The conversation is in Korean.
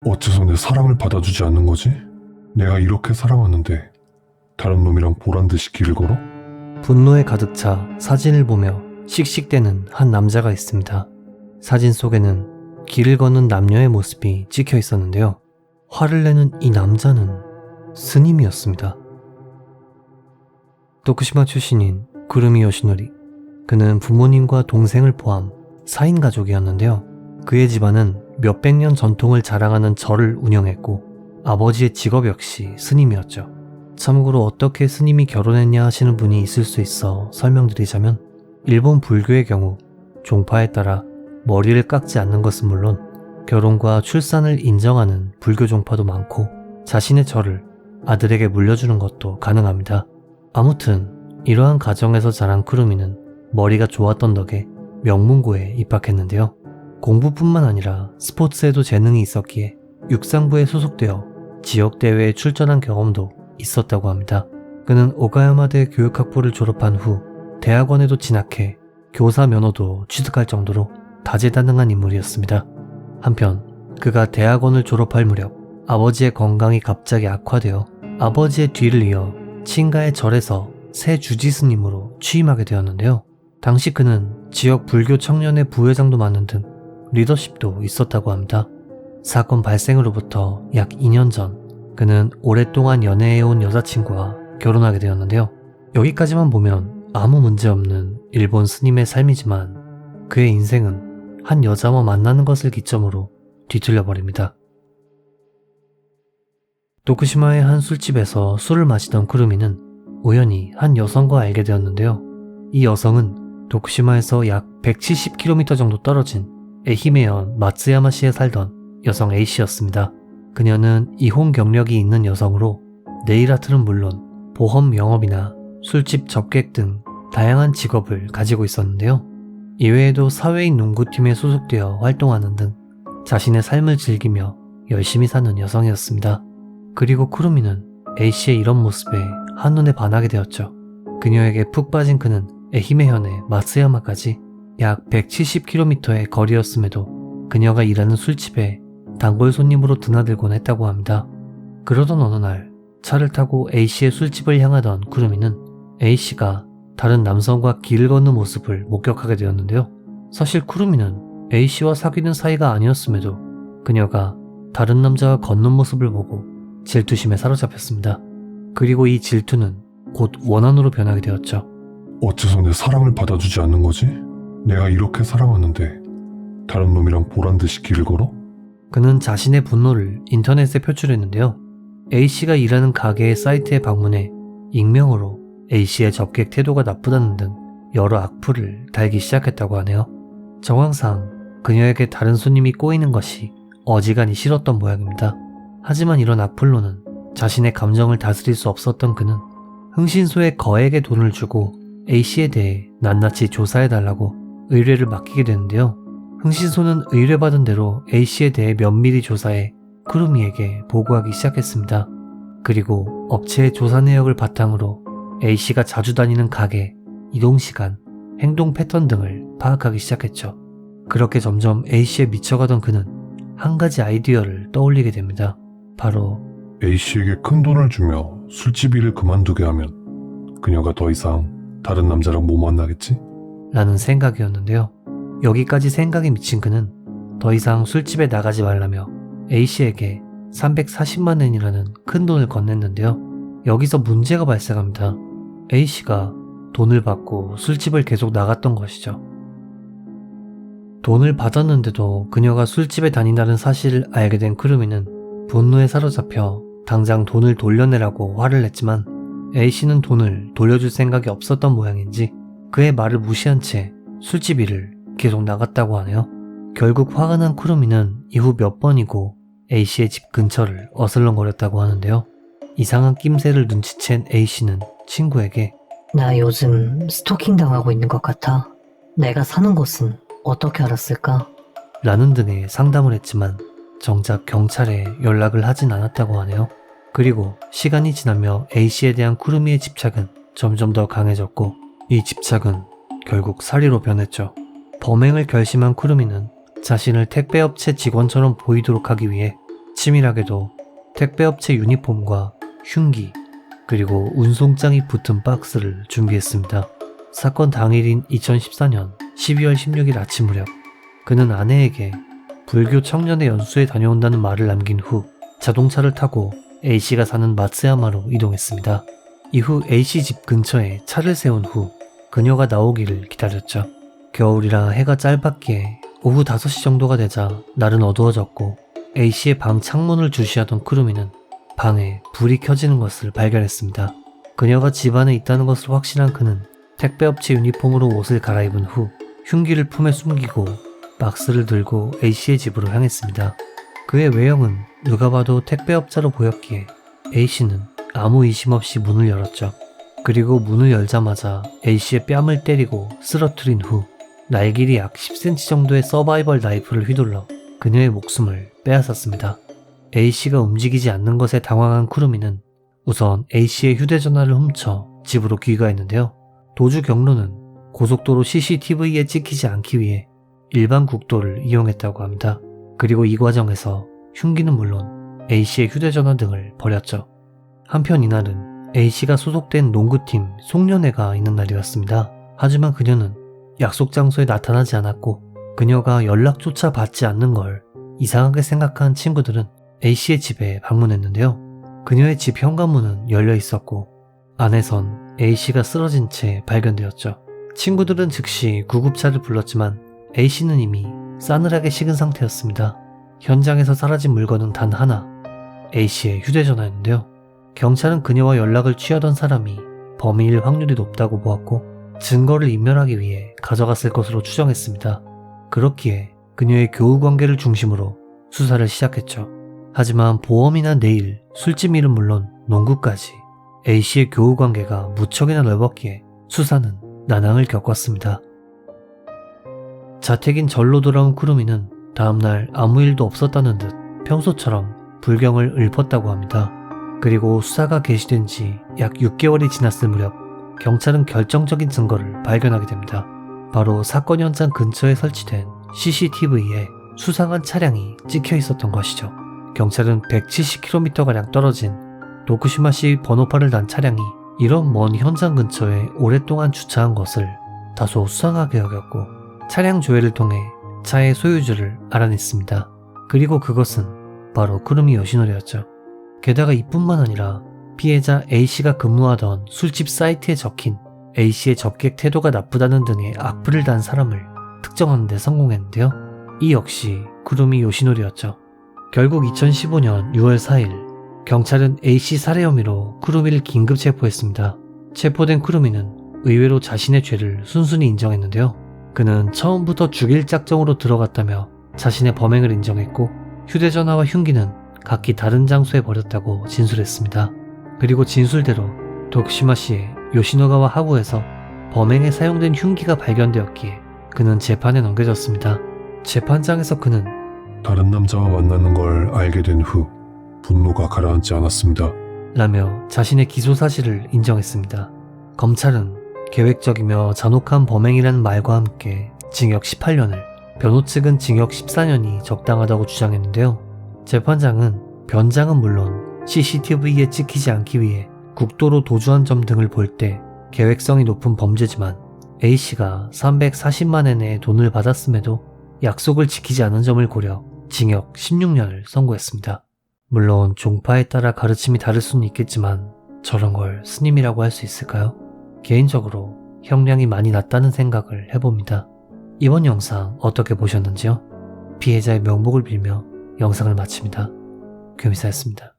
어째서 내 사랑을 받아주지 않는 거지? 내가 이렇게 사랑하는데 다른 놈이랑 보란듯이 길을 걸어? 분노에 가득 차 사진을 보며 씩씩대는 한 남자가 있습니다. 사진 속에는 길을 걷는 남녀의 모습이 찍혀 있었는데요. 화를 내는 이 남자는 스님이었습니다. 도쿠시마 출신인 구루미 요시노리. 그는 부모님과 동생을 포함 4인 가족이었는데요. 그의 집안은 몇백 년 전통을 자랑하는 절을 운영했고 아버지의 직업 역시 스님이었죠. 참고로 어떻게 스님이 결혼했냐 하시는 분이 있을 수 있어 설명드리자면, 일본 불교의 경우 종파에 따라 머리를 깎지 않는 것은 물론 결혼과 출산을 인정하는 불교 종파도 많고 자신의 절을 아들에게 물려주는 것도 가능합니다. 아무튼 이러한 가정에서 자란 쿠루미는 머리가 좋았던 덕에 명문고에 입학했는데요. 공부뿐만 아니라 스포츠에도 재능이 있었기에 육상부에 소속되어 지역대회에 출전한 경험도 있었다고 합니다. 그는 오가야마대 교육학부를 졸업한 후 대학원에도 진학해 교사 면허도 취득할 정도로 다재다능한 인물이었습니다. 한편 그가 대학원을 졸업할 무렵 아버지의 건강이 갑자기 악화되어 아버지의 뒤를 이어 친가의 절에서 새 주지스님으로 취임하게 되었는데요. 당시 그는 지역 불교 청년의 부회장도 맡는 등 리더십도 있었다고 합니다. 사건 발생으로부터 약 2년 전 그는 오랫동안 연애해온 여자친구와 결혼하게 되었는데요. 여기까지만 보면 아무 문제 없는 일본 스님의 삶이지만 그의 인생은 한 여자와 만나는 것을 기점으로 뒤틀려 버립니다. 도쿠시마의 한 술집에서 술을 마시던 쿠루미는 우연히 한 여성과 알게 되었는데요. 이 여성은 도쿠시마에서 약 170km 정도 떨어진 에히메현 마츠야마시에 살던 여성 A씨였습니다. 그녀는 이혼 경력이 있는 여성으로 네일아트는 물론 보험 영업이나 술집 접객 등 다양한 직업을 가지고 있었는데요. 이외에도 사회인 농구팀에 소속되어 활동하는 등 자신의 삶을 즐기며 열심히 사는 여성이었습니다. 그리고 쿠루미는 A씨의 이런 모습에 한눈에 반하게 되었죠. 그녀에게 푹 빠진 그는 에히메현의 마츠야마까지 약 170km의 거리였음에도 그녀가 일하는 술집에 단골 손님으로 드나들곤 했다고 합니다. 그러던 어느 날 차를 타고 A씨의 술집을 향하던 쿠루미는 A씨가 다른 남성과 길을 걷는 모습을 목격하게 되었는데요. 사실 쿠루미는 A씨와 사귀는 사이가 아니었음에도 그녀가 다른 남자와 걷는 모습을 보고 질투심에 사로잡혔습니다. 그리고 이 질투는 곧 원한으로 변하게 되었죠. 어째서 내 사랑을 받아주지 않는 거지? 내가 이렇게 사랑하는데 다른 놈이랑 보란듯이 길을 걸어? 그는 자신의 분노를 인터넷에 표출했는데요. A씨가 일하는 가게의 사이트에 방문해 익명으로 A씨의 접객 태도가 나쁘다는 등 여러 악플을 달기 시작했다고 하네요. 정황상 그녀에게 다른 손님이 꼬이는 것이 어지간히 싫었던 모양입니다. 하지만 이런 악플로는 자신의 감정을 다스릴 수 없었던 그는 흥신소에 거액의 돈을 주고 A씨에 대해 낱낱이 조사해달라고 의뢰를 맡기게 되는데요. 흥신소는 의뢰받은 대로 A씨에 대해 면밀히 조사해 쿠루미에게 보고하기 시작했습니다. 그리고 업체의 조사 내역을 바탕으로 A씨가 자주 다니는 가게, 이동시간, 행동 패턴 등을 파악하기 시작했죠. 그렇게 점점 A씨에 미쳐가던 그는 한 가지 아이디어를 떠올리게 됩니다. 바로 A씨에게 큰 돈을 주며 술집 일을 그만두게 하면 그녀가 더 이상 다른 남자랑 못 만나겠지? 라는 생각이었는데요. 여기까지 생각이 미친 그는 더 이상 술집에 나가지 말라며 A씨에게 340만엔이라는 큰 돈을 건넸는데요. 여기서 문제가 발생합니다. A씨가 돈을 받고 술집을 계속 나갔던 것이죠. 돈을 받았는데도 그녀가 술집에 다닌다는 사실을 알게 된 쿠루미는 분노에 사로잡혀 당장 돈을 돌려내라고 화를 냈지만 A씨는 돈을 돌려줄 생각이 없었던 모양인지 그의 말을 무시한 채 술집 일을 계속 나갔다고 하네요. 결국 화가 난 쿠루미는 이후 몇 번이고 A씨의 집 근처를 어슬렁거렸다고 하는데요. 이상한 낌새를 눈치챈 A씨는 친구에게 나 요즘 스토킹 당하고 있는 것 같아. 내가 사는 곳은 어떻게 알았을까? 라는 등의 상담을 했지만 정작 경찰에 연락을 하진 않았다고 하네요. 그리고 시간이 지나며 A씨에 대한 쿠루미의 집착은 점점 더 강해졌고 이 집착은 결국 살해로 변했죠. 범행을 결심한 쿠루미는 자신을 택배업체 직원처럼 보이도록 하기 위해 치밀하게도 택배업체 유니폼과 흉기 그리고 운송장이 붙은 박스를 준비했습니다. 사건 당일인 2014년 12월 16일 아침 무렵 그는 아내에게 불교 청년의 연수에 다녀온다는 말을 남긴 후 자동차를 타고 A씨가 사는 마츠야마로 이동했습니다. 이후 A씨 집 근처에 차를 세운 후 그녀가 나오기를 기다렸죠. 겨울이라 해가 짧았기에 오후 5시 정도가 되자 날은 어두워졌고 A씨의 방 창문을 주시하던 쿠루미는 방에 불이 켜지는 것을 발견했습니다. 그녀가 집 안에 있다는 것을 확신한 그는 택배업체 유니폼으로 옷을 갈아입은 후 흉기를 품에 숨기고 박스를 들고 A씨의 집으로 향했습니다. 그의 외형은 누가 봐도 택배업자로 보였기에 A씨는 아무 의심 없이 문을 열었죠. 그리고 문을 열자마자 A씨의 뺨을 때리고 쓰러뜨린 후 날길이 약 10cm 정도의 서바이벌 나이프를 휘둘러 그녀의 목숨을 빼앗았습니다. A씨가 움직이지 않는 것에 당황한 쿠루미는 우선 A씨의 휴대전화를 훔쳐 집으로 귀가했는데요. 도주 경로는 고속도로 CCTV에 찍히지 않기 위해 일반 국도를 이용했다고 합니다. 그리고 이 과정에서 흉기는 물론 A씨의 휴대전화 등을 버렸죠. 한편 이날은 A씨가 소속된 농구팀 송년회가 있는 날이었습니다. 하지만 그녀는 약속 장소에 나타나지 않았고 그녀가 연락조차 받지 않는 걸 이상하게 생각한 친구들은 A씨의 집에 방문했는데요. 그녀의 집 현관문은 열려 있었고 안에선 A씨가 쓰러진 채 발견되었죠. 친구들은 즉시 구급차를 불렀지만 A씨는 이미 싸늘하게 식은 상태였습니다. 현장에서 사라진 물건은 단 하나, A씨의 휴대전화였는데요. 경찰은 그녀와 연락을 취하던 사람이 범인일 확률이 높다고 보았고 증거를 인멸하기 위해 가져갔을 것으로 추정했습니다. 그렇기에 그녀의 교우 관계를 중심으로 수사를 시작했죠. 하지만 보험이나 네일, 술집 일은 물론 농구까지 A씨의 교우 관계가 무척이나 넓었기에 수사는 난항을 겪었습니다. 자택인 절로 돌아온 쿠루미는 다음날 아무 일도 없었다는 듯 평소처럼 불경을 읊었다고 합니다. 그리고 수사가 개시된 지 약 6개월이 지났을 무렵 경찰은 결정적인 증거를 발견하게 됩니다. 바로 사건 현장 근처에 설치된 CCTV에 수상한 차량이 찍혀 있었던 것이죠. 경찰은 170km가량 떨어진 도쿠시마시 번호판을 단 차량이 이런 먼 현장 근처에 오랫동안 주차한 것을 다소 수상하게 여겼고 차량 조회를 통해 차의 소유주를 알아냈습니다. 그리고 그것은 바로 쿠루미 요시노리였죠. 게다가 이뿐만 아니라 피해자 A씨가 근무하던 술집 사이트에 적힌 A씨의 접객 태도가 나쁘다는 등의 악플을 단 사람을 특정하는 데 성공했는데요. 이 역시 쿠루미 요시노리였죠. 결국 2015년 6월 4일 경찰은 A씨 살해 혐의로 쿠루미를 긴급 체포했습니다. 체포된 쿠루미는 의외로 자신의 죄를 순순히 인정했는데요. 그는 처음부터 죽일 작정으로 들어갔다며 자신의 범행을 인정했고 휴대전화와 흉기는 각기 다른 장소에 버렸다고 진술했습니다. 그리고 진술대로 도쿠시마시의 요시노가와 하구에서 범행에 사용된 흉기가 발견되었기에 그는 재판에 넘겨졌습니다. 재판장에서 그는 다른 남자와 만나는 걸 알게 된 후 분노가 가라앉지 않았습니다. 라며 자신의 기소 사실을 인정했습니다. 검찰은 계획적이며 잔혹한 범행이라는 말과 함께 징역 18년을, 변호 측은 징역 14년이 적당하다고 주장했는데요. 재판장은 변장은 물론 CCTV에 찍히지 않기 위해 국도로 도주한 점 등을 볼 때 계획성이 높은 범죄지만 A씨가 340만엔의 돈을 받았음에도 약속을 지키지 않은 점을 고려 징역 16년을 선고했습니다. 물론 종파에 따라 가르침이 다를 수는 있겠지만 저런 걸 스님이라고 할 수 있을까요? 개인적으로 형량이 많이 낮다는 생각을 해봅니다. 이번 영상 어떻게 보셨는지요? 피해자의 명복을 빌며 영상을 마칩니다. 교미사였습니다.